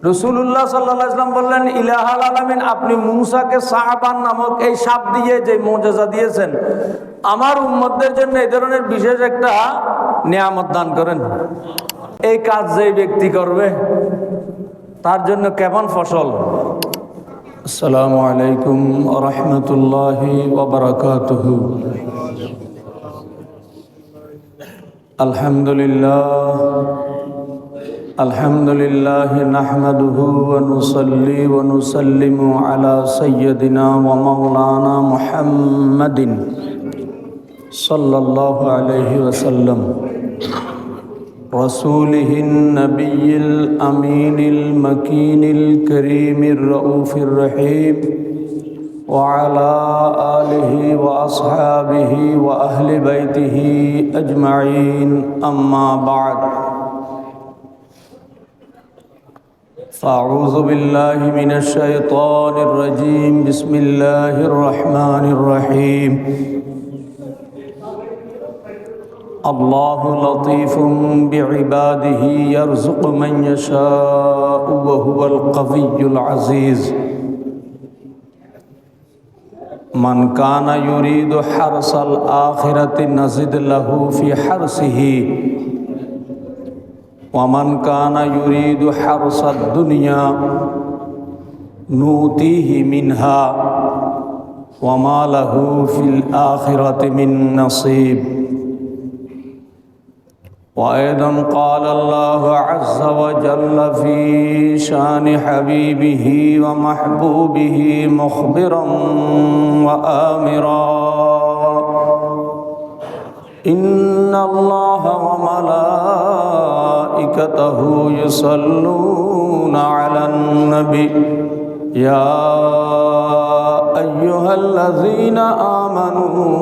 রাসূলুল্লাহ সাল্লাল্লাহু আলাইহি ওয়াসাল্লাম বললেন, ইলাহুল আলামিন আপনি মূসাকে সাহাবান নামক এই সাপ দিয়ে যে মুজিজা দিয়েছেন, আমার উম্মতদের জন্য এই ধরনের বিশেষ একটা নিয়ামত দান করেন। এই কাজ যে ব্যক্তি করবে তার জন্য কেমন ফসল। আসসালামু আলাইকুম ওয়া রাহমাতুল্লাহি ওয়া বারাকাতুহু। আলহামদুলিল্লাহ নাহমাদুহু ওয়া নুসাল্লি ওয়া নুসাল্লিমু আলা সাইয়্যিদিনা ওয়া মাওলানা মুহাম্মাদিন সাল্লাল্লাহু আলাইহি ওয়াসাল্লাম রাসূলিহিন নবিয়্যিল আমিনিল মাকিনিল কারীমির রাউফির রহিম ওয়া আলা আলিহি ওয়া আসহাবিহি ওয়া আহলি বাইতিহি আজমাইন, আম্মা বা'দ। فأعوذ بالله من الشيطان الرجيم. بسم الله الرحمن الرحيم. الله لطيف بعباده يرزق من يشاء وهو القوي العزيز. من كان يريد حرث الآخرة نزد له في حرثه ومن كان يريد حرث الدنيا نؤتيه منها وما له في الآخرة من نصيب. وأيضا قال الله عز وجل في شان حبيبه ومحبوبه مخبرا وآمرا: إن الله وملائكته يصلون على النبي يا أيها الذين آمنوا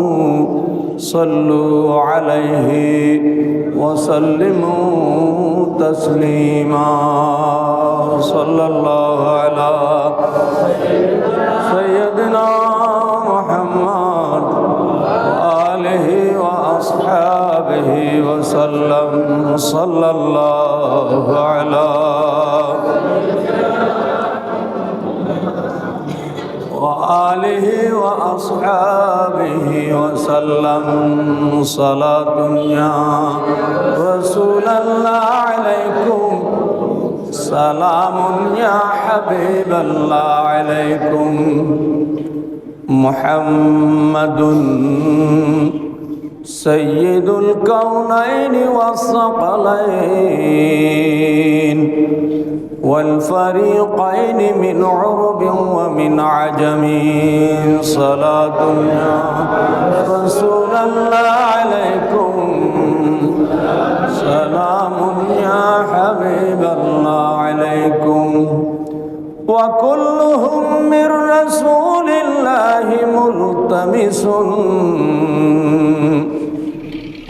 صلوا عليه وسلموا تسليما. صلى الله على سيدنا محمد وآله وأصحابه وسلم. صلى الله على وآله وأصحابه وسلم. صلاة يا رسول الله عليكم، سلام يا حبيب الله عليكم. محمد سيد الكونين والثقلين والفريقين من عرب ومن عجم. صلاة يا رسول الله عليكم، سلام يا حبيب الله عليكم. وكلهم من رسول الله ملتمس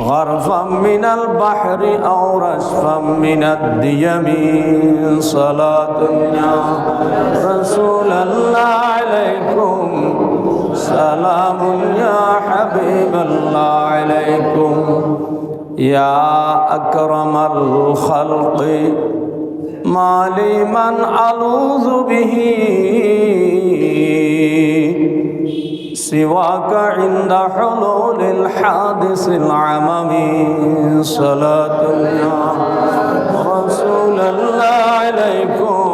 غرفا من البحر أو رشفا من الديم. صلاة يا رسول الله عليكم، سلام يا حبيب الله عليكم. يا أكرم الخلق ما لي من ألوذ به سواك عند حلول الحادث العمم. صلاة يا رسول الله عليكم،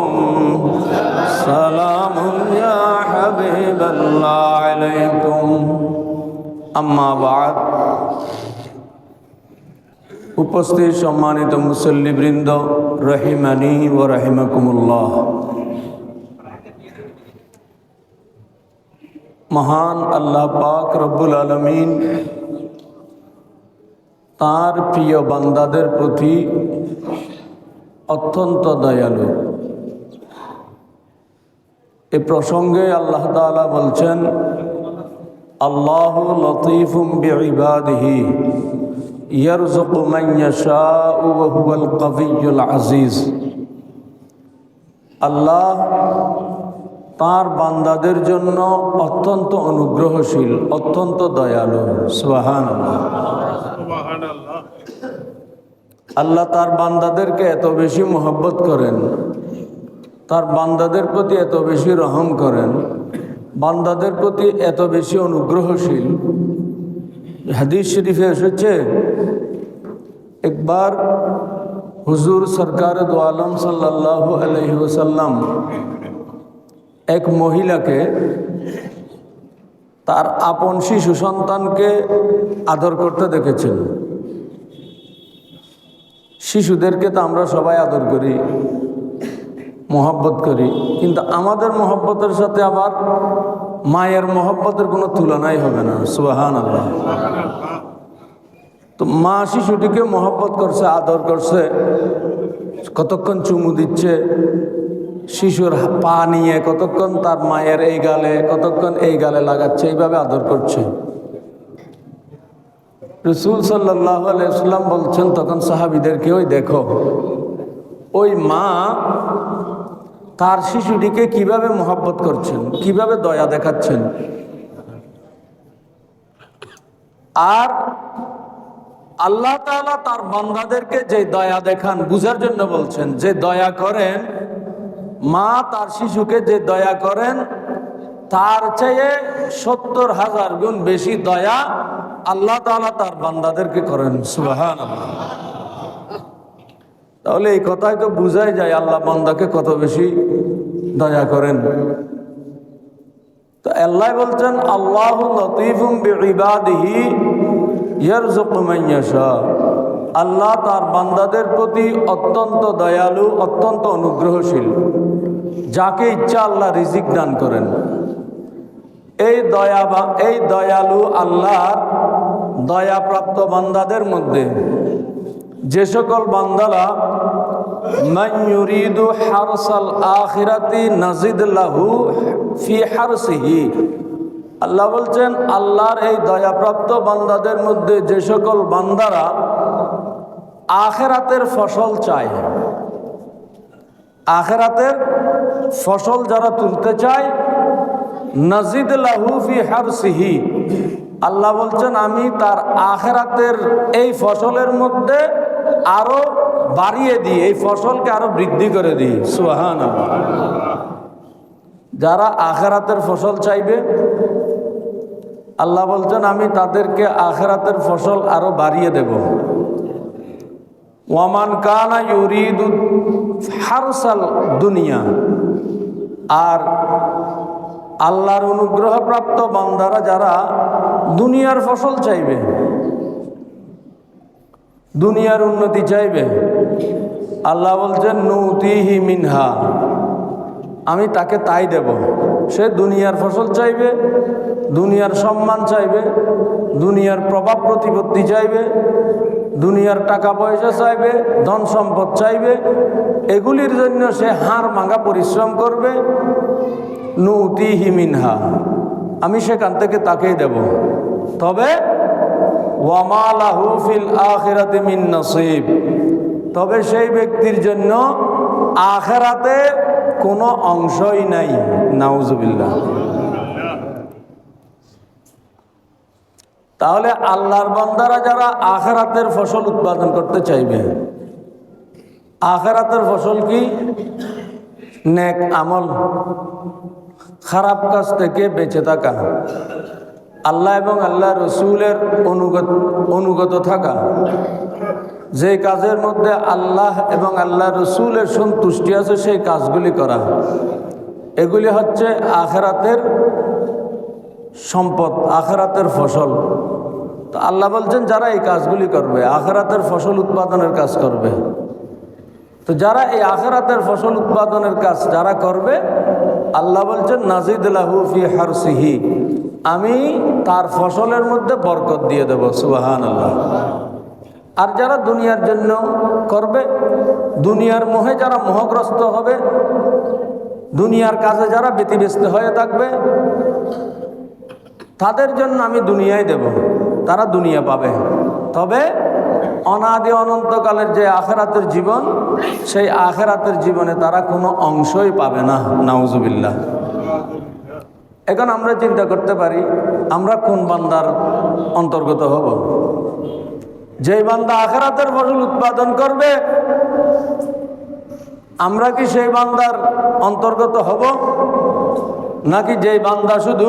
سلام يا حبيب الله عليكم. أما بعد. উপস্থিত সম্মানিত মুসল্লিবৃন্দ, রহিমানি ওয়া রাহিমাকুমুল্লাহ। মহান আল্লাহ পাক রব্বুল আলামিন তার প্রিয় বান্দাদের প্রতি অত্যন্ত দয়ালু। এ প্রসঙ্গে আল্লাহ তাআলা বলছেন, আল্লাহু লতীফুম বিইবাদিহি ইয়ারযুকু মান ইয়াশাউ ওয়া হুয়াল কাবিয়্যুল আজিজ। আল্লাহ তার বান্দাদের জন্য অত্যন্ত অনুগ্রহশীল, অত্যন্ত দয়ালু। সুবহানাল্লাহ। আল্লাহ তার বান্দাদেরকে এত বেশি মহব্বত করেন তার বান্দাদের প্রতি এত বেশি রহম করেন, বান্দাদের প্রতি এত বেশি অনুগ্রহশীল। হাদিস শরীফে এসেছে, একবার হুজুর সরকার দো আলম সাল্লাল্লাহু আলাইহি ওয়াসাল্লাম এক মহিলাকে তার আপন শিশু সন্তানকে আদর করতে দেখেছেন। শিশুদেরকে তো আমরা সবাই আদর করি, মহব্বত করি, কিন্তু আমাদের মহব্বতের সাথে আবার মায়ের মহব্বতের কোনো তুলনাই হবে না। সুবহানাল্লাহ। তো মা শিশুটিকে মহব্বত করছে, আদর করছে, কতক্ষণ চুমু দিচ্ছে, শিশুর পা নিয়ে কতক্ষণ তার মায়ের এই গালে, কতক্ষণ এই গালে লাগাচ্ছে, এইভাবে আদর করছে। রাসূল সাল্লাল্লাহু আলাইহি ওয়াসাল্লাম বলছেন তখন সাহাবীদেরকে, ওই দেখো ওই মা তার শিশুটিকে কিভাবে মহব্বত করছেন, কিভাবে দয়া দেখাচ্ছেন। আর আল্লাহ তাআলা তার বান্দাদেরকে যে দয়া দেখান বুঝার জন্য বলছেন, যে দয়া করেন, মা তার শিশুকে যে দয়া করেন তার চেয়ে ৭০,০০০ গুণ বেশি দয়া আল্লাহ তাআলা তার বান্দাদেরকে করেন। সুবহানাল্লাহ। তাহলে এই কথাই তো বুঝাই যায় আল্লাহ বান্দাকে কত বেশি দয়া করেন। তো আল্লাহ বলছেন, আল্লাহু লতীফুম বিইবাদিহি ইয়ারযুকু মান ইয়াশা। আল্লাহ তার বান্দাদের প্রতি অত্যন্ত দয়ালু, অত্যন্ত অনুগ্রহশীল। যাকে ইচ্ছা আল্লাহ রিজিক দান করেন। এই দয়ালু আল্লাহর দয়াপ্রাপ্ত বান্দাদের মধ্যে যে সকল বান্দারা মান ইউরিদু হারসাল আখিরাতি নাজিদ লাহু ফি হারসিহি, আল্লাহ বলছেন আল্লাহর এই দয়াপ্রাপ্ত বান্দাদের মধ্যে যে সকল বান্দারা আখিরাতের ফসল চায়, আখিরাতের ফসল যারা তুলতে চায়, নাজিদ লাহু ফি হারসিহি, আল্লাহ বলছেন আমি তার আখিরাতের এই ফসলের মধ্যে আরো বাড়িয়ে দিই, এই ফসলকে আরো বৃদ্ধি করে দিই। সুবহানাল্লাহ। যারা আখিরাতের ফসল চাইবে আল্লাহ বলছেন আমি তাদেরকে আখিরাতের ফসল আরো বাড়িয়ে দেব। ওয়ামান কানা ইউরিদু হারসাল দুনিয়া, আর আল্লাহর অনুগ্রহপ্রাপ্ত বান্দারা যারা দুনিয়ার ফসল চাইবে, দুনিয়ার উন্নতি চাইবে, আল্লাহ বলছেন নুতিহি মিনহা, আমি তাকে তাই দেব। সে দুনিয়ার ফসল চাইবে, দুনিয়ার সম্মান চাইবে, দুনিয়ার প্রভাব প্রতিপত্তি চাইবে, দুনিয়ার টাকা পয়সা চাইবে, ধন সম্পদ চাইবে, এগুলির জন্য সে হাড় ভাঙা পরিশ্রম করবে। নুতিহি মিনহা, আমি সেখান থেকে তাকেই দেব। তবে ওয়ামা লাহু ফিল আখিরাতি মিন নসিব, তবে সেই ব্যক্তির জন্য আখিরাতে কোনো অংশই নাই। নাউজুবিল্লাহ। তাহলে আল্লাহর বান্দারা যারা আখিরাতের ফসল উৎপাদন করতে চাইবে, আখিরাতের ফসল কি? নেক আমল, খারাপ কাজ থেকে বেঁচে থাকা, আল্লাহ এবং আল্লাহ রসুলের অনুগত থাকা, যে কাজের মধ্যে আল্লাহ এবং আল্লাহ রসুলের সন্তুষ্টি আছে সেই কাজগুলি করা, এগুলি হচ্ছে আখিরাতের সম্পদ, আখিরাতের ফসল। তো আল্লাহ বলছেন যারা এই কাজগুলি করবে, আখিরাতের ফসল উৎপাদনের কাজ করবে, তো যারা এই আখিরাতের ফসল উৎপাদনের কাজ যারা করবে, আল্লাহ বলছেন নাজিদ লাহু ফি হারসিহি, আমি তার ফসলের মধ্যে বরকত দিয়ে দেব। সুবহানাল্লাহ। আর যারা দুনিয়ার জন্য করবে, দুনিয়ার মোহে যারা মোহগ্রস্ত হবে, দুনিয়ার কাজে যারা ব্যতিব্যস্ত হয়ে থাকবে, তাদের জন্য আমি দুনিয়ায় দেব, তারা দুনিয়া পাবে। তবে অনাদি অনন্তকালের যে আখিরাতের জীবন, সেই আখিরাতের জীবনে তারা কোনো অংশই পাবে না। নাউজুবিল্লাহ। এখন আমরা চিন্তা করতে পারি আমরা কোন বান্দার অন্তর্গত হব। যেই বান্দা আখিরাতের ফসল উৎপাদন করবে, আমরা কি সেই বান্দার অন্তর্গত হব, নাকি যেই বান্দা শুধু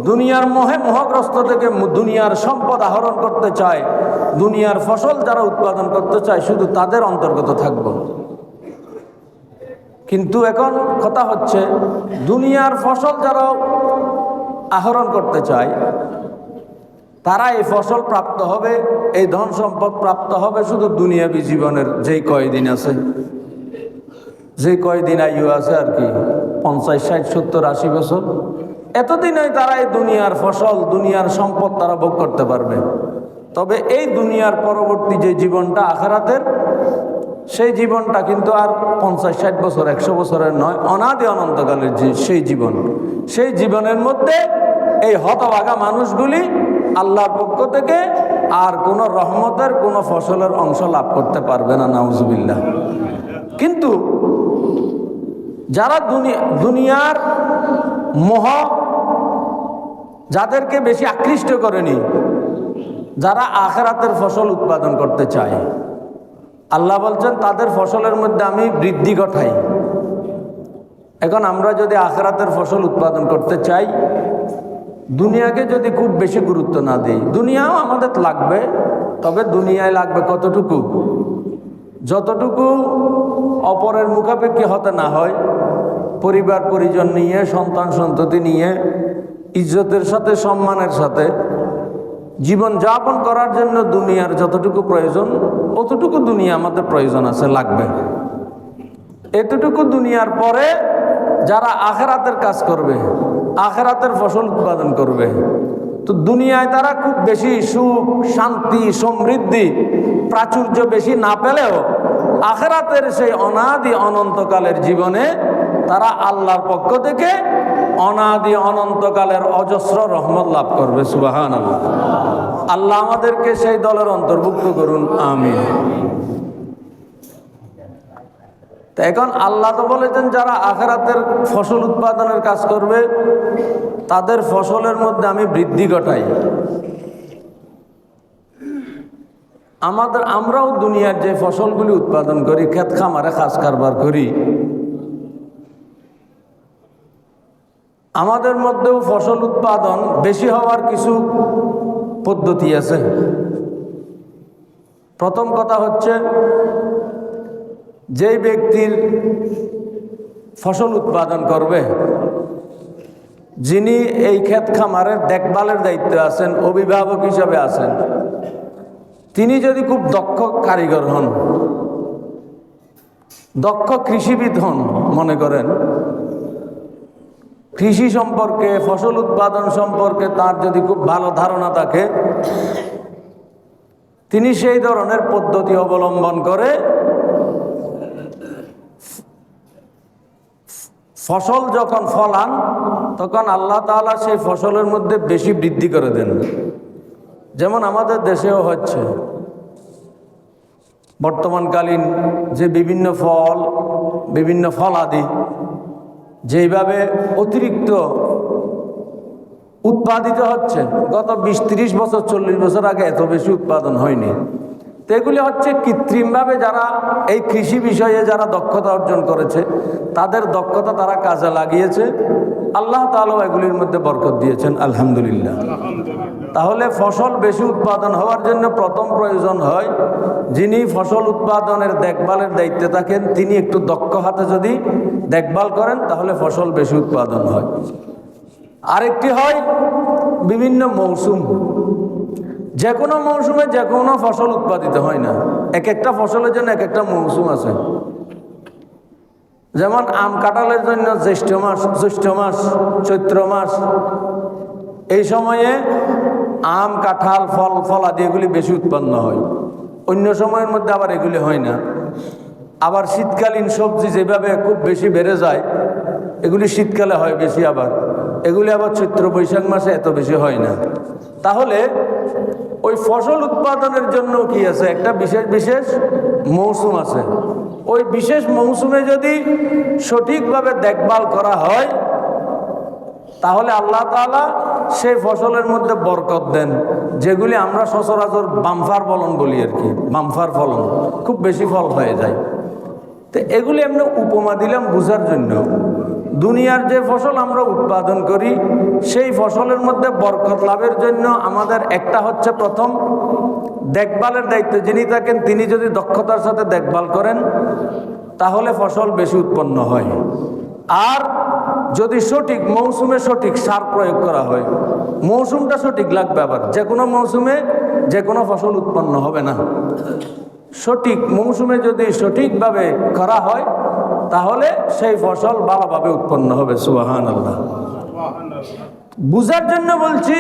দুনিয়ার মোহে মোহগ্রস্ত থেকে দুনিয়ার সম্পদ আহরণ করতে চায়, দুনিয়ার ফসল যারা উৎপাদন করতে চায় শুধু তাদের অন্তর্গত থাকব? কিন্তু এখন কথা হচ্ছে, দুনিয়ার ফসল যারা আহরণ করতে চায় তারা এই ফসল প্রাপ্ত হবে, এই ধন সম্পদ প্রাপ্ত হবে শুধু দুনিয়াবী জীবনের যেই কয়দিন আছে, যে কয়দিন আয়ু আছে আর কি, 50, 60, 70, 80 বছর, এতদিনই তারা এই দুনিয়ার ফসল, দুনিয়ার সম্পদ তারা ভোগ করতে পারবে। তবে এই দুনিয়ার পরবর্তী যে জীবনটা আখিরাতের, সেই জীবনটা কিন্তু আর 50, 60 বছর, 100 বছরের নয়, অনাদি অনন্তকালের যে সেই জীবন, সেই জীবনের মধ্যে এই হতভাগা মানুষগুলি আল্লাহর পক্ষ থেকে আর কোনো রহমতের কোনো ফসলের অংশ লাভ করতে পারবে না, নাউজুবিল্লাহ। কিন্তু যারা দুনিয়ার মোহ যাদেরকে বেশি আকৃষ্ট করেনি, যারা আখিরাতের ফসল উৎপাদন করতে চায়, আল্লাহ বলছেন তাদের ফসলের মধ্যে আমি বৃদ্ধি ঘটাই। এখন আমরা যদি আখিরাতের ফসল উৎপাদন করতে চাই, দুনিয়াকে যদি খুব বেশি গুরুত্ব না দিই, দুনিয়াও আমাদের লাগবে, তবে দুনিয়ায় লাগবে কতটুকু, যতটুকু অপরের মুখাপেক্ষী হতে না হয়, পরিবার পরিজন নিয়ে, সন্তান সন্ততি নিয়ে ইজ্জতের সাথে সম্মানের সাথে জীবন যাপন করার জন্য দুনিয়ার যতটুকু প্রয়োজন অতটুকু দুনিয়া আমাদের প্রয়োজন আছে, লাগবে। এতটুকু দুনিয়ার পরে যারা আখিরাতের কাজ করবে, আখিরাতের ফসল উৎপাদন করবে, তো দুনিয়ায় তারা খুব বেশি সুখ, শান্তি, সমৃদ্ধি, প্রাচুর্য বেশি না পেলেও আখিরাতের সেই অনাদি অনন্তকালের জীবনে তারা আল্লাহর পক্ষ থেকে অনাদি অনন্তকালের অজস্র রহমত লাভ করবে। সুবহানাল্লাহ। আল্লাহ আমাদেরকে সেই দলের অন্তর্ভুক্ত করুন, আমিন। তো এখন আল্লাহ তো বলেছেন যারা আখিরাতের ফসল উৎপাদনের কাজ করবে তাদের ফসলের মধ্যে আমি বৃদ্ধি ঘটাই। আমরাও দুনিয়ার যে ফসলগুলি উৎপাদন করি, ক্ষেত খামারে খাস কারবার করি, আমাদের মধ্যেও ফসল উৎপাদন বেশি হওয়ার কিছু পদ্ধতি আছে। প্রথম কথা হচ্ছে, যেই ব্যক্তির ফসল উৎপাদন করবে, যিনি এই ক্ষেত খামারের দেখভালের দায়িত্বে আছেন, অভিভাবক হিসাবে আছেন, তিনি যদি খুব দক্ষ কারিগর হন, দক্ষ কৃষিবিদ হন, মনে করেন কৃষি সম্পর্কে, ফসল উৎপাদন সম্পর্কে তার যদি খুব ভালো ধারণা থাকে, তিনি সেই ধরনের পদ্ধতি অবলম্বন করে ফসল যখন ফলান তখন আল্লাহ তাআলা সেই ফসলের মধ্যে বেশি বৃদ্ধি করে দেন। যেমন আমাদের দেশেও হচ্ছে বর্তমানকালীন যে বিভিন্ন ফল, বিভিন্ন ফলাদি যেইভাবে অতিরিক্ত উৎপাদিত হচ্ছে, গত 20-30 বছর 40 বছর আগে এত বেশি উৎপাদন হয়নি। তো এগুলি হচ্ছে কৃত্রিমভাবে যারা এই কৃষি বিষয়ে যারা দক্ষতা অর্জন করেছে, তাদের দক্ষতা তারা কাজে লাগিয়েছে, আল্লাহ তাআলা এগুলির মধ্যে বরকত দিয়েছেন, আলহামদুলিল্লাহ। তাহলে ফসল বেশি উৎপাদন হওয়ার জন্য প্রথম প্রয়োজন হয়, যিনি ফসল উৎপাদনের দেখভালের দায়িত্বে থাকেন তিনি একটু দক্ষ হাতে যদি দেখভাল করেন তাহলে ফসল বেশি উৎপাদন হয়। আরেকটি হয় বিভিন্ন মৌসুম, যে কোনো মৌসুমে যে কোনো ফসল উৎপাদিত হয় না, এক একটা ফসলের জন্য এক একটা মৌসুম আছে। যেমন আম কাঁঠালের জন্য জ্যৈষ্ঠ মাস, চৈত্র মাস, এই সময়ে আম, কাঁঠাল, ফলাদি এগুলি বেশি উৎপন্ন হয়। অন্য সময়ের মধ্যে আবার এগুলি হয় না। আবার শীতকালীন সবজি যেভাবে খুব বেশি বেড়ে যায়, এগুলি শীতকালে হয় বেশি, আবার এগুলি আবার চৈত্র বৈশাখ মাসে এত বেশি হয় না। তাহলে ওই ফসল উৎপাদনের জন্য কি আছে, একটা বিশেষ বিশেষ মৌসুম আছে। ওই বিশেষ মৌসুমে যদি সঠিকভাবে দেখভাল করা হয় তাহলে আল্লাহ তাআলা সেই ফসলের মধ্যে বরকত দেন, যেগুলি আমরা সচরাচর বাম্পার ফলন বলি আর কি, বাম্পার ফলন, খুব বেশি ফল হয়ে যায়। তো এগুলি এমনি উপমা দিলাম বুঝার জন্য। দুনিয়ার যে ফসল আমরা উৎপাদন করি সেই ফসলের মধ্যে বরকত লাভের জন্য আমাদের একটা হচ্ছে প্রথম দেখভালের দায়িত্ব। যিনি থাকেন তিনি যদি দক্ষতার সাথে দেখভাল করেন তাহলে ফসল বেশি উৎপন্ন হয়। আর যদি সঠিক মৌসুমে সঠিক সার প্রয়োগ করা হয়, মৌসুমটা সঠিক লাগবে, আবার যে কোনো মৌসুমে যে কোনো ফসল উৎপন্ন হবে না। সঠিক মৌসুমে যদি সঠিকভাবে করা হয় তাহলে সেই ফসল ভালোভাবে উৎপন্ন হবে। সুবহানাল্লাহ। বুঝার জন্য বলছি,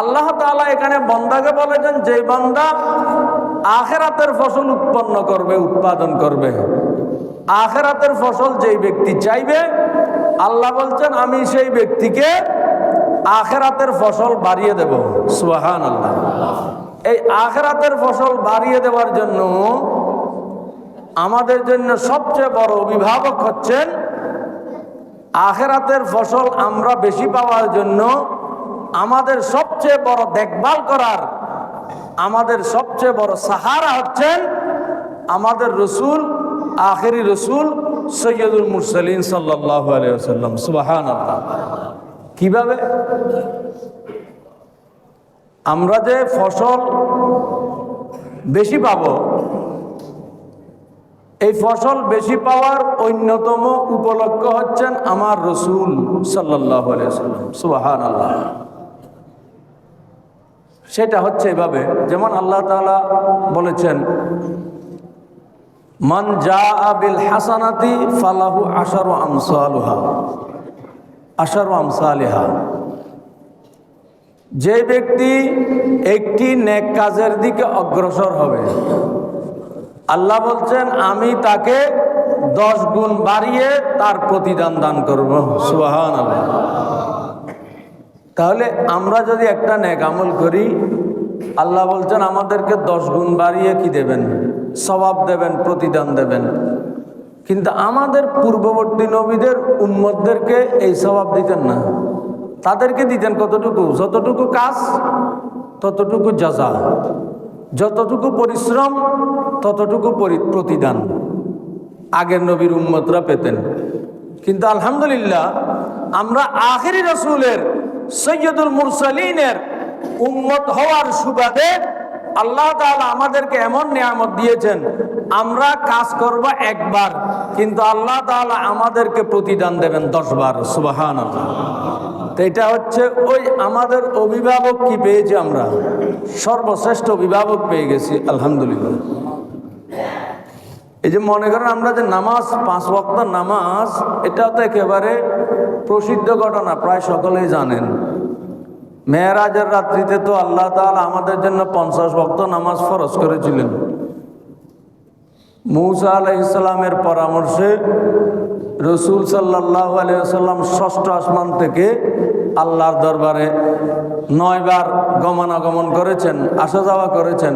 আল্লাহ তাআলা এখানে বান্দাকে বলেছেন যে বান্দা আখিরাতের ফসল উৎপন্ন করবে, উৎপাদন করবে। আখিরাতের ফসল যেই ব্যক্তি চাইবে, আল্লাহ বলছেন আমি সেই ব্যক্তিকে আখিরাতের ফসল বাড়িয়ে দেব। সুবহানাল্লাহ। এই আখিরাতের ফসল বাড়িয়ে দেওয়ার জন্য আমাদের জন্য সবচেয়ে বড় অভিভাবক হচ্ছেন, আখিরাতের ফসল আমরা বেশি পাওয়ার জন্য আমাদের সবচেয়ে বড় দেখভাল করার, আমাদের সবচেয়ে বড় সাহারা হচ্ছেন আমাদের রসুল, আখেরি রসুল সৈয়দুল মুরসালিন সাল্লাল্লাহু আলাইহি ওয়াসাল্লাম। সুবহানাল্লাহ। কিভাবে? আমরা যে ফসল বেশি পাবো, এই ফসল বেশি পাওয়ার অন্যতম উপলক্ষ হচ্ছেন আমার রসুল সাল্লাল্লাহু আলাইহি ওয়াসাল্লাম। সুবহানাল্লাহ। সেটা হচ্ছে এভাবে, যেমন আল্লাহ তাআলা বলেছেন মান জাআ বিল হাসানাতি ফালাহু আশারু আমসালুহা, আশারু আমসালিহা। যে ব্যক্তি একটি নেক কাজের দিকে অগ্রসর হবে, আল্লাহ বলছেন আমি তাকে 10 গুণ বাড়িয়ে তার প্রতিদান দান করব। সুবহানাল্লাহ। তাহলে আমরা যদি একটা নেক আমল করি, আল্লাহ বলছেন আমাদেরকে 10 গুণ বাড়িয়ে কি দেবেন? সওয়াব দেবেন, প্রতিদান দেবেন। কিন্তু আমাদের পূর্ববর্তী নবীদের উম্মতদেরকে এই সওয়াব দিতেন না। তাদেরকে দিতেন কতটুকু? যতটুকু কাজ ততটুকু জাযা, যতটুকু পরিশ্রম ততটুকু প্রতিদান আগের নবীর উম্মতরা পেতেন। কিন্তু আলহামদুলিল্লাহ আমরা আখেরি রসুলের সৈয়দুল মুরসালিনের উম্মত হওয়ার সুবাদে আল্লাহ তাআলা আমাদেরকে এমন নিয়ামত দিয়েছেন, আমরা কাজ করব একবার, কিন্তু আল্লাহ তাআলা আমাদেরকে প্রতিদান দেবেন 10 বার। সুবহানাল্লাহ। তো এটা হচ্ছে ওই আমাদের অভিভাবক কি পেয়েছি, আমরা সর্বশ্রেষ্ঠ অভিভাবক পেয়ে গেছি আলহামদুলিল্লাহ। এই যে মনে করেন আমরা যে নামাজ, 5 ওয়াক্ত নামাজ, এটা তো একেবারে প্রসিদ্ধ ঘটনা, প্রায় সকলেই জানেন। মেরাজের রাত্রিতে তো আল্লাহ তাআলা আমাদের জন্য 50 ওয়াক্ত নামাজ ফরজ করেছিলেন। মূসা আলাইহিস সালামের পরামর্শে রসুল সাল্লাল্লাহু আলাইহি ওয়াসাল্লাম 6ষ্ঠ আসমান থেকে আল্লাহর দরবারে 9 বার গমনাগমন করেছেন, আসা যাওয়া করেছেন।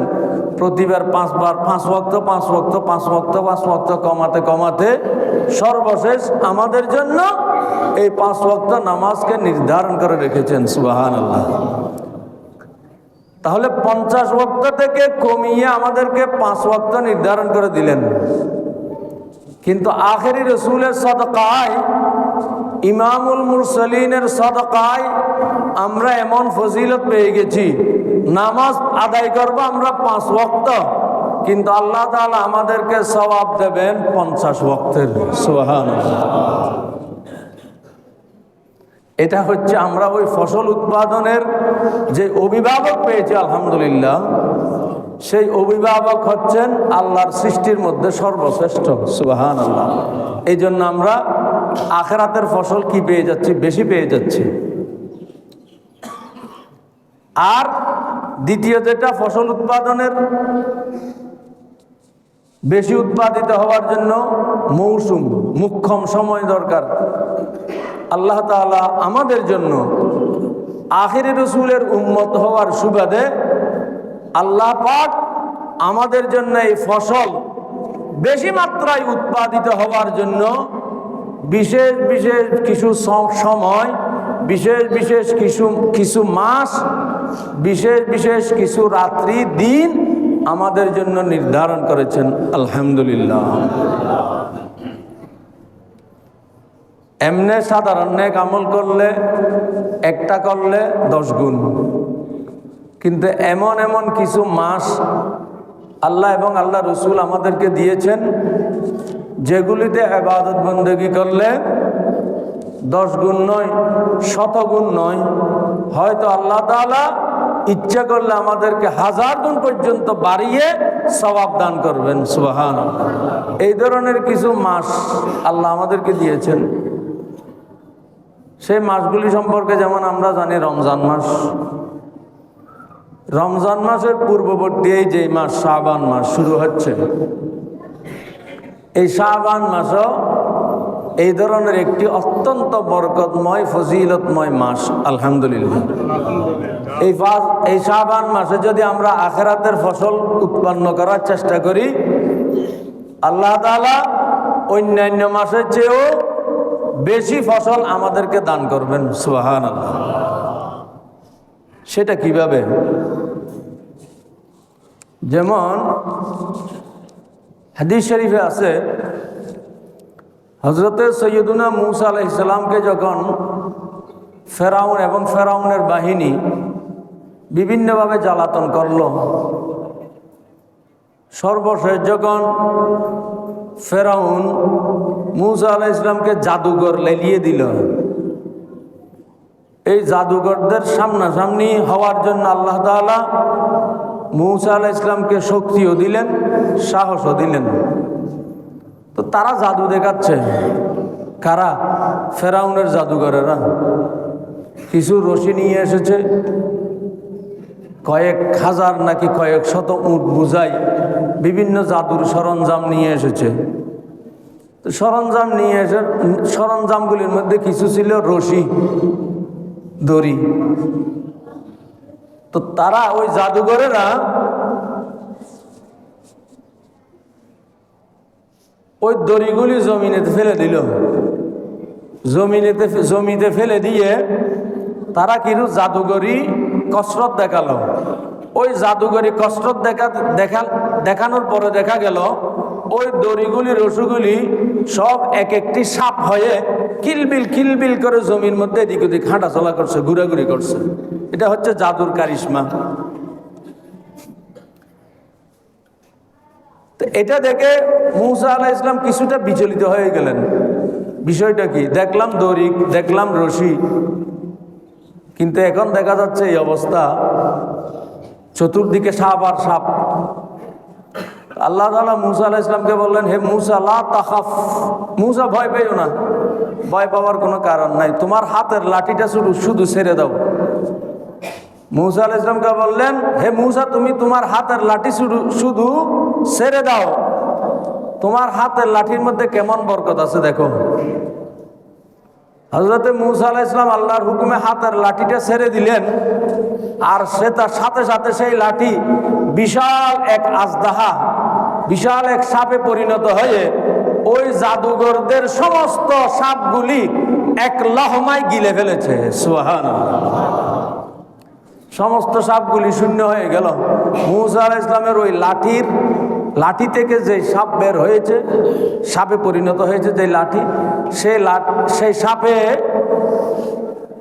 প্রতিবার 5 বার 5 ওয়াক্ত 5 ওয়াক্ত 5 ওয়াক্ত 5 ওয়াক্ত কমাতে কমাতে সর্বশেষ আমাদের জন্য এই 5 ওয়াক্ত নামাজকে নির্ধারণ করে রেখেছেন। সুবহানাল্লাহ। তাহলে 50 ওয়াক্ত থেকে কমিয়ে আমাদেরকে 5 ওয়াক্ত নির্ধারণ করে দিলেন। কিন্তু আখেরি রসুলের সাদকায়, ইমামুল মুরসালিনের সাদকায় আমরা এমন ফজিলত পেয়ে গেছি, নামাজ আদায় করবো আমরা 5 ওয়াক্ত, কিন্তু আল্লাহ তাআলা আমাদেরকে সওয়াব দেবেন 50 ওয়াক্তের। সুবহানাল্লাহ। এটা হচ্ছে আমরা ওই ফসল উৎপাদনের যে অভিভাবক পেয়েছি আলহামদুলিল্লাহ, সেই অভিভাবক হচ্ছেন আল্লাহর সৃষ্টির মধ্যে সর্বশ্রেষ্ঠ। সুবহানাল্লাহ। এই জন্য আমরা আখিরাতের ফসল কি পেয়ে যাচ্ছি? বেশি পেয়ে যাচ্ছি। আর দ্বিতীয় যেটা, ফসল উৎপাদনের বেশি উৎপাদিত হওয়ার জন্য মৌসুম, মুখ্যম সময় দরকার। আল্লাহ তাআলা আমাদের জন্য আখিরি রসুলের উম্মত হওয়ার সুবাদে আল্লাহ পাক আমাদের জন্য এই ফসল বেশি মাত্রায় উৎপাদিত হওয়ার জন্য বিশেষ বিশেষ কিছু সময়, বিশেষ বিশেষ কিছু মাস, বিশেষ বিশেষ কিছু রাত্রি দিন আমাদের জন্য নির্ধারণ করেছেন। আলহামদুলিল্লাহ। এমনে সাধারণ নেক আমল করলে একটা করলে 10 গুণ, কিন্তু এমন এমন কিছু মাস আল্লাহ এবং আল্লাহ রসুল আমাদেরকে দিয়েছেন যেগুলিতে ইবাদত বন্দেগী করলে 10 গুণ নয়, 100 গুণ নয়, হয়তো আল্লাহ তাআলা ইচ্ছা করলে আমাদেরকে 1000 গুণ পর্যন্ত বাড়িয়ে সওয়াব দান করবেন। সুবহানাল্লাহ। এই ধরনের কিছু মাস আল্লাহ আমাদেরকে দিয়েছেন। সেই মাসগুলি সম্পর্কে যেমন আমরা জানি, রমজান মাস, রমজান মাসের পূর্ববর্তী এই যে মাস শাবান মাস শুরু হচ্ছে, এই শাবান মাসও এই ধরনের একটি অত্যন্ত বরকতময় ফজিলতময় মাস। আলহামদুলিল্লাহ। এই শাবান মাসে যদি আমরা আখিরাতের ফসল উৎপন্ন করার চেষ্টা করি, আল্লাহ তাআলা অন্যান্য মাসের চেয়েও বেশি ফসল আমাদেরকে দান করবেন। সুবহানাল্লাহ। সেটা কিভাবে? যেমন হাদিস শরীফে আছে, হযরত সৈয়দুনা মূসা আলাইহিস সালামকে যখন ফেরাউন এবং ফেরাউনের বাহিনী বিভিন্নভাবে জ্বালাতন করল, সর্বশেষ যখন ফেরাউন মূসা আলাইহিস সালামকে জাদুঘর লেলিয়ে দিল, এই জাদুঘরদের সামনাসামনি হওয়ার জন্য আল্লাহ তাআলা মূসা আলাইহিস সালামকে শক্তিও দিলেন, সাহসও দিলেন। তো তারা জাদু দেখাচ্ছে। কারা? ফেরাউনের জাদুঘরেরা। কিছু রশি নিয়ে এসেছে, কয়েক হাজার নাকি কয়েক শত উট বুঝাই বিভিন্ন জাদুর সরঞ্জাম নিয়ে এসেছে। তো সরঞ্জাম নিয়ে এসে সরঞ্জামগুলির মধ্যে কিছু ছিল রশি, দড়ি। তো তারা ওই জাদুঘরেরা ওই দড়িগুলি জমিনেতে ফেলে দিল। জমিতে ফেলে দিয়ে তারা কিন্তু জাদুঘরি কসরত দেখালো। ওই জাদুঘরি কসরত দেখানোর পরে দেখা গেল ওই দড়িগুলি রশিগুলি সব এক একটি সাপ হয়ে কিলবিল করে জমির মধ্যে এদিক ওদিক হাঁটাচলা করছে, ঘুরাঘুরি করছে। এটা হচ্ছে জাদুর কারিশমা। তো এটা দেখে মূসা আলাইহিস সালাম কিছুটা বিচলিত হয়ে গেলেন। বিষয়টা কি? দেখলাম দড়ি, দেখলাম রশি, কিন্তু এখন দেখা যাচ্ছে এই অবস্থা, চতুর্দিকে সাপ আর সাপ। আল্লাহ তাআলা মূসা আলাইহিস সালামকে বললেন, হে মূসা লা তাখাফ, মূসা ভয় পেও না, ভয় পাওয়ার কোনো কারণ নাই, তোমার হাতের লাঠিটা শুধু ছেড়ে দাও। মূসা আলাইহিস সালামকে বললেন, হে মূসা তুমি তোমার হাতের লাঠি শুধু ছেড়ে দাও, তোমার হাতের লাঠির মধ্যে কেমন বরকত আছে দেখো। হযরত মূসা আলাইহিস সালাম আল্লাহর হুকুমে হাতের লাঠিটা ছেড়ে দিলেন, আর সে তার সাথে সাথে সেই লাঠি বিশাল এক আজদাহা, বিশাল এক সাপে পরিণত হয়ে ওই জাদুঘরদের সমস্ত সাপগুলি এক লহমায় গিলে ফেলেছে। সুবহানাল্লাহ। সমস্ত সাপগুলি শূন্য হয়ে গেল। মূসা আলাইহিস সালামের ওই লাঠি থেকে যে সাপ বের হয়েছে, সাপে পরিণত হয়েছে যে লাঠি, সেই সাপে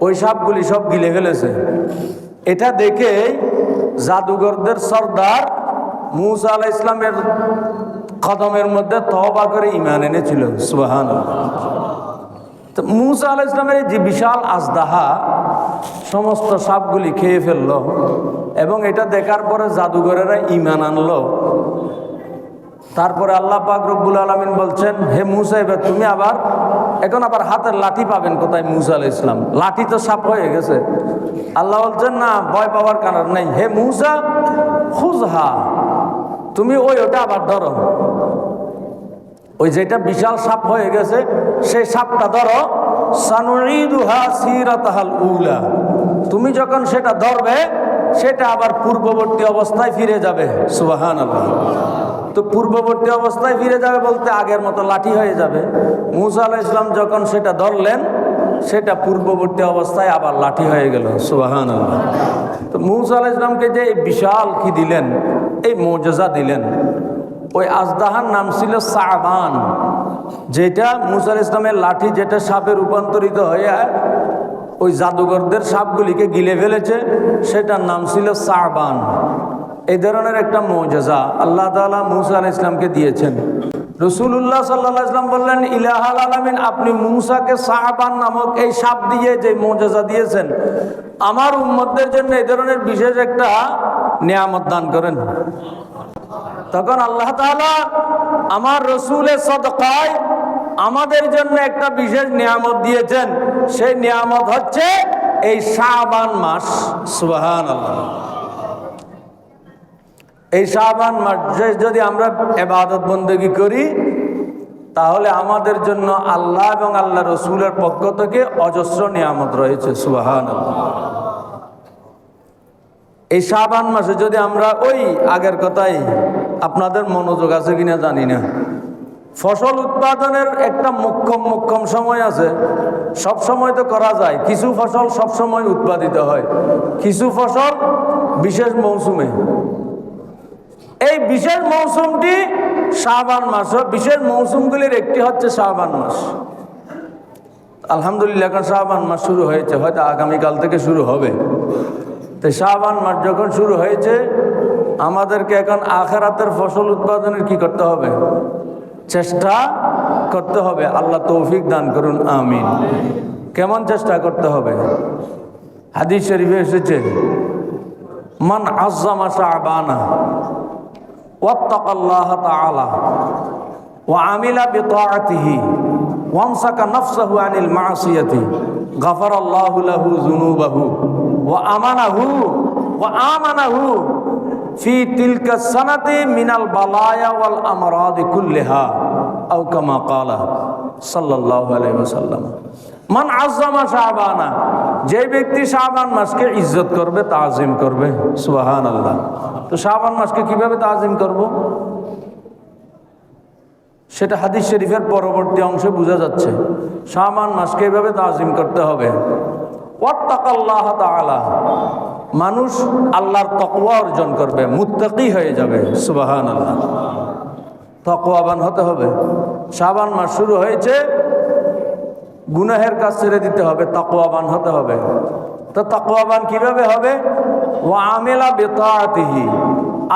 ওই সাপগুলি সব গিলে ফেলেছে। এটা দেখে জাদুঘরদের সর্দার মূসা আলাইহিস সালামের কদমের মধ্যে তওবা করে ঈমান এনেছিল। সুবহানাল্লাহ। তো মূসা আলাইহিস সালামের যে বিশাল আজদাহা সমস্ত সাপগুলি খেয়ে ফেলল, এবং এটা দেখার পরে জাদুঘরেরা ঈমান আনলো। তারপরে আল্লাহ পাক রব্বুল আলামিন বলছেন, হে মূসা এবার তুমি এখন আবার হাতের লাঠি পাবেন কোথায়? মূসা আলাইহিস সালাম লাঠি তো সাপ হয়ে গেছে। আল্লাহ বলছেন, না, ভয় পাওয়ার কারণ নেই, হে মূসা খুযহা, তুমি ওটা আবার ধরো, ওই যেটা বিশাল সাপ হয়ে গেছে সেই সাপটা ধরো। সানুঈদুহা সিরাতাহাল উলা, তুমি যখন সেটা ধরবে সেটা আবার পূর্ববর্তী অবস্থায় ফিরে যাবে। সুবহানাল্লাহ। তো পূর্ববর্তী অবস্থায় ফিরে যাবে বলতে আগের মতো লাঠি হয়ে যাবে। মূসা আলাইহিস সালাম যখন সেটা ধরলেন সেটা পূর্ববর্তী অবস্থায় আবার লাঠি হয়ে গেল। সুবহানাল্লাহ। তো মূসা আলাইহিস সালামকে যে বিশাল কি দিলেন, এই মুজেজা দিলেন। ওই আজদাহার নাম ছিল সাবান, যেটা মুসা আলাইহিস সালামের লাঠি যেটা সাপে রূপান্তরিত হয়ে ওই জাদুঘরদের সাপগুলিকে গিলে ফেলেছে, সেটার নাম ছিল সাবান। এই ধরনের একটা মুজেজা আল্লাহ তাআলা মুসা আলাইহিস সালামকে দিয়েছেন। রাসূলুল্লাহ সাল্লাল্লাহু আলাইহি ওয়াসাল্লাম বললেন, ইলাহাল আলামিন আপনি মূসাকে সাবান নামক এই সাপ দিয়ে যে মুজেজা দিয়েছেন, আমার উম্মতদের জন্য এই ধরনের বিশেষ একটা নিয়ামত দান করেন। তখন আল্লাহ তাআলা আমার রাসূলের সদকায় আমাদের জন্য একটা বিশেষ নিয়ামত দিয়েছেন। সেই নিয়ামত হচ্ছে এই শাবান মাস। সুবহানাল্লাহ। এই শাবান মাসে যদি আমরা ইবাদত বন্দেগী করি, তাহলে আমাদের জন্য আল্লাহ এবং আল্লাহ রাসূলের পক্ষ থেকে অজস্র নিয়ামত রয়েছে। সুবহানাল্লাহ। এই শাবান মাসে যদি আমরা ওই আগের কথাই, আপনাদের মনোযোগ আছে কিনা জানি না, ফসল উৎপাদনের একটা মোক্ষম সময় আছে। সব সময় তো করা যায়, কিছু ফসল সব সময় উৎপাদিত হয়, কিছু ফসল বিশেষ মৌসুমে। এই বিশেষ মৌসুমটি শাবান মাস। বিশেষ মৌসুমগুলির একটি হচ্ছে শাবান মাস। আলহামদুলিল্লাহ এখন শাবান মাস শুরু হয়েছে, হয়তো আগামীকাল থেকে শুরু হবে। তো শাবান মাস যখন শুরু হয়েছে, আমাদেরকে এখন আখিরাতের ফসল উৎপাদনের কি করতে হবে? চেষ্টা করতে হবে। আল্লাহ তৌফিক দান করুন, আমিন। কেমন চেষ্টা করতে হবে? হাদিস শরীফে এসেছে, মান আযযামা শাবানা ওয়াত্তাকাল্লাহ তাআলা ওয়া আমিলা বিতাআতিহি ওয়ামসাকা নাফসাহু আনিল মাসিয়াতি গাফারাল্লাহু লাহু যুনুবাহু ওয়া আমানাহু ফি তিলকা সানাতি মিনাল বালায়া ওয়াল আমরাদি কুল্লিহা আও কামা ক্বালা সাল্লাল্লাহু আলাইহি ওয়াসাল্লাম। মান আযযামা শাবানা, যে ব্যক্তি শাবান মাসকে ইজ্জত করবে, তাজিম করবে। সুবহানাল্লাহ। তো শাবান মাসকে কিভাবে তাজিম করব? সেটা হাদিস শরীফের পরবর্তী অংশে বোঝা যাচ্ছে। শাবান মাসকে এভাবে তাজিম করতে হবে। ওয়াত্তাকাল্লাহ তাআলা, মানুষ আল্লাহর তাকওয়া অর্জন করবে, মুত্তাকি হয়ে যাবে। সুবহানাল্লাহ। তাকওয়াবান হতে হবে। শাবান মাস শুরু হয়েছে, গুনাহের কাজ ছেড়ে দিতে হবে, তাকওয়াবান হতে হবে। তো তাকওয়াবান কিভাবে হবে? ওয়া আমিলা বিতাআতিহি,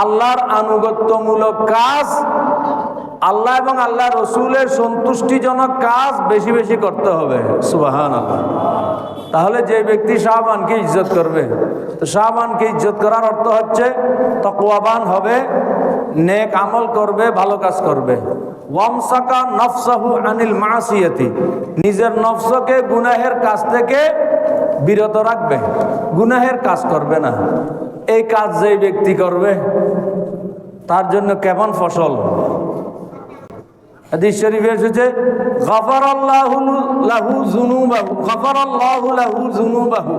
আল্লাহর আনুগত্যমূলক কাজ, আল্লাহ এবং আল্লাহ রসুলের সন্তুষ্টিজনক কাজ বেশি বেশি করতে হবে। সুবহানাল্লাহ। তাহলে যে ব্যক্তি শাবানকে ইজ্জত করবে, তো শাবানকে ইজ্জত করার অর্থ হচ্ছে তাকওয়াবান হবে, নেক আমল করবে, ভালো কাজ করবে। ওয়ামসাকা নফসাহু আনিল মাসিয়াতি, নিজের নফসকে গুনাহের কাজ থেকে বিরত রাখবে, গুনাহের কাজ করবে না। এই কাজ যেই ব্যক্তি করবে, তার জন্য কেমন ফসল? হাদিস শরীফে এসেছে, গাফারাল্লাহু লাহু যুনুবাহু, গাফারাল্লাহু লাহু যুনুবাহু,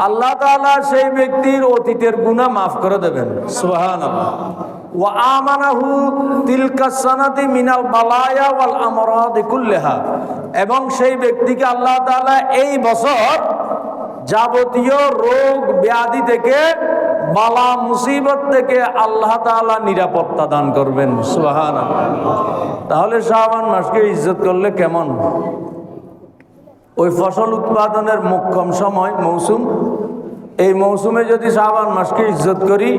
আল্লাহ তাআলা সেই ব্যক্তির অতীতের গুনাহ মাফ করে দেবেন। সুবহানাল্লাহ। ওয়া আমানাহু তিলকা সানাতি মিনাল বালায়া ওয়াল আমরাদি কুল্লিহা, এবং সেই ব্যক্তিকে আল্লাহ তাআলা এই বছর যাবতীয় রোগ ব্যাধি থেকে, বালা মুসিবত থেকে আল্লাহ তাআলা নিরাপত্তা দান করবেন। সুবহানাল্লাহ। তাহলে শাবান মাসকে ইজ্জত করলে কেমন? ওই ফসল উৎপাদনের মোক্ষম সময়, মৌসুম, এই মৌসুমে যদি শাবান মাসকে ইজ্জত করি,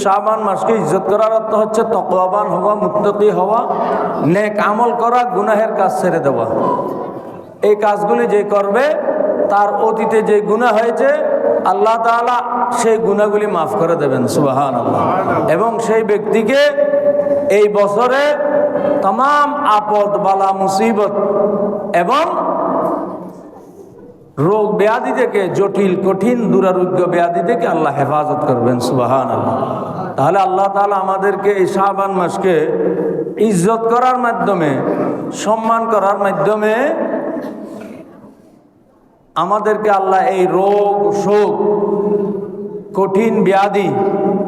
শাবান মাসকে ইজ্জত করার অর্থ হচ্ছে তাকওয়াবান হওয়া, মুত্তাকি হওয়া, নেক আমল করা, গুনাহের কাজ ছেড়ে দেওয়া। এই কাজগুলি যে করবে, তার অতীতে যে গুনাহ হয়েছে, আল্লাহ তাআলা সেই গুনাহগুলি মাফ করে দেবেন। সুবহানাল্লাহ। এবং সেই ব্যক্তিকে এই বছরে तमाम আপদ বালা মুসিবত এবং রোগ ব্যাধি থেকে, জটিল কঠিন দুরারোগ্য ব্যাধি থেকে আল্লাহ হেফাজত করবেন। সুবহানাল্লাহ। তাহলে আল্লাহ তাআলা আমাদেরকে এই শাবান মাসকে ইজ্জত করার মাধ্যমে, সম্মান করার মাধ্যমে আমাদেরকে আল্লাহ এই রোগ শোক, কঠিন ব্যাধি,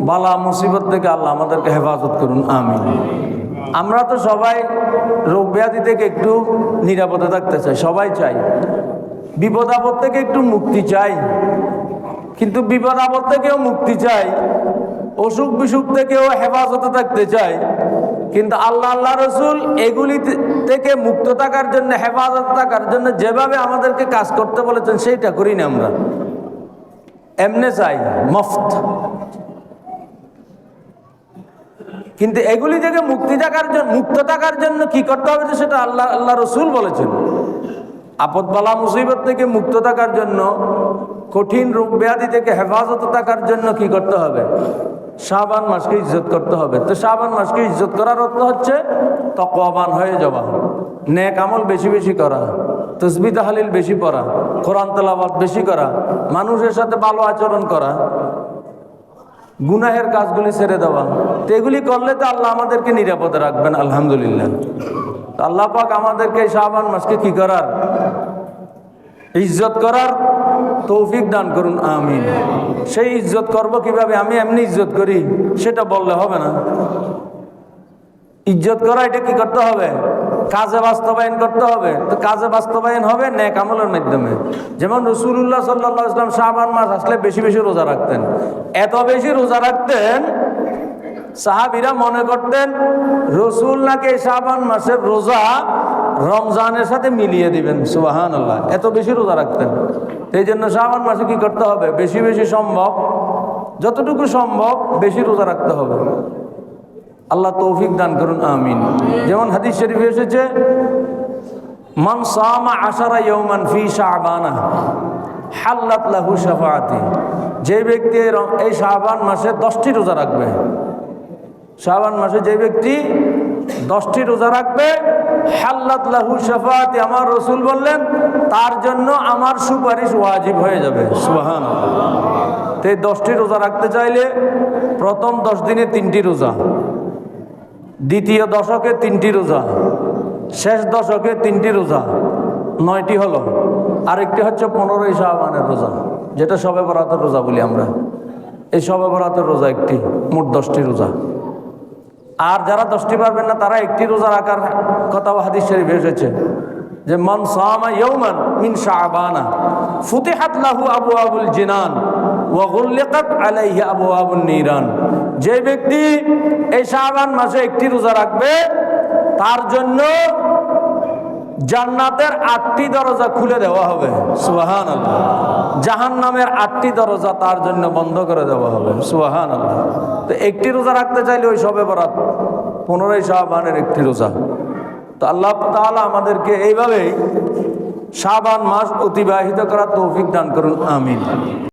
বালা মুসিবত থেকে আল্লাহ আমাদেরকে হেফাজত করুন, আমিন। আমরা তো সবাই রোগ ব্যাধি থেকে একটু নিরাপদে থাকতে চাই, সবাই চাই। বিপদ আপদ থেকে একটু মুক্তি চাই, কিন্তু বিপদ আপদ থেকেও মুক্তি চাই, অসুখ বিসুখ থেকেও হেফাজতে থাকতে চাই, কিন্তু আল্লাহ রসুল এগুলি থেকে মুক্ত থাকার জন্য, হেফাজতে থাকার জন্য যেভাবে আমাদেরকে কাজ করতে বলেছেন সেইটা করি না আমরা, এমনে চাই মফত। কিন্তু এগুলি থেকে মুক্ত থাকার জন্য কি করতে হবে সেটা আল্লাহ রসুল বলেছেন। আপদ বালা মুসিবত থেকে মুক্ত থাকার জন্য, কঠিন রোগ ব্যাধি থেকে হেফাজতে থাকার জন্য কি করতে হবে? শাবান মাসকে ইজ্জত করতে হবে। তো শাবান মাসকে ইজ্জত করার অর্থ হচ্ছে তাকওয়াবান হয়ে যাওয়া, নেক আমল বেশি বেশি করা, তাসবিহ তাহলিল বেশি পড়া, কোরআন তেলাওয়াত বেশি করা, মানুষের সাথে ভালো আচরণ করা, গুনাহের কাজগুলি ছেড়ে দেওয়া। তো এগুলি করলে তো আল্লাহ আমাদেরকে নিরাপদে রাখবেন, আলহামদুলিল্লাহ। তো আল্লাহ পাক আমাদেরকে এই শাবান মাসকে কি করার? ইজ্জত করার তৌফিক দান করুন, আমিন। সেই ইজ্জত করব কিভাবে? আমি এমনি ইজ্জত করি সেটা বললে হবে না। ইজ্জত করা এটা কি করতে হবে? কাজে বাস্তবায়ন করতে হবে। তো কাজে বাস্তবায়ন হবে নেক আমলের মাধ্যমে। যেমন রাসূলুল্লাহ সাল্লাল্লাহু আলাইহি ওয়াসাল্লাম শাবান মাস আসলে বেশি বেশি রোজা রাখতেন। এত বেশি রোজা রাখতেন, সাহাবীরা মনে করতেন রাসূল নাকি শাবান মাসের রোজা রমজানের সাথে মিলিয়ে দিবেন। সুবহানাল্লাহ, এত বেশি রোজা রাখতেন। এই জন্য শাবান মাসে কি করতে হবে? বেশি বেশি সম্ভব, যতটুকু সম্ভব বেশি রোজা রাখতে হবে। আল্লাহ তৌফিক দান করুন, আমিন। যেমন হাদিস শরীফে এসেছে, মান সামা 10 ইয়াওমান ফি শাবানা হাল্লাত লাহু শাফাআতি। যে ব্যক্তি এই শাবান মাসে 10টি রোজা রাখবে, শাবান মাসে যে ব্যক্তি 10টি রোজা রাখবে, হাল্লাত লাহু শাফাআতি, আমার রাসূল বললেন তার জন্য আমার সুপারিশ ওয়াজিব হয়ে যাবে। সুবহানাল্লাহ। তো এই 10টি রোজা রাখতে চাইলে প্রথম 10 দিনে 3টি রোজা, দ্বিতীয় দশকে 3টি রোজা, শেষ দশকে 3টি রোজা, 9টি হলো। আরেকটি হচ্ছে 15ই শাবানের রোজা, যেটা শবে বরাতের রোজা বলি আমরা। এই শবে বরাতের রোজা একটি, মোট 10টি রোজা। আর যারা 10টি পারবেন না তারা একটি রোজা রাখার কথাও হাদিস শরীফে এসেছে, যে মান সামা ইয়াওমান মিন শাবানা ফুতিহাত লাহু আবওয়াবুল জিনান ওয়া গুল্লিকাত আলাইহি আবওয়াবুন নিরান। যে ব্যক্তি এই শাবান মাসে একটি রোজা রাখবে তার জন্য জান্নাতের 8টি দরজা খুলে দেওয়া হবে। সুবহানাল্লাহ। জাহান্নামের 8টি দরজা তার জন্য বন্ধ করে দেওয়া হবে। সুবহানাল্লাহ। তো একটি রোজা রাখতে চাইলে ওই শবে বরাত 15ই শাবানের একটি রোজা। তো আল্লাহ তাআলা আমাদেরকে এইভাবেই শাবান মাস অতিবাহিত করার তৌফিক দান করুন, আমিন।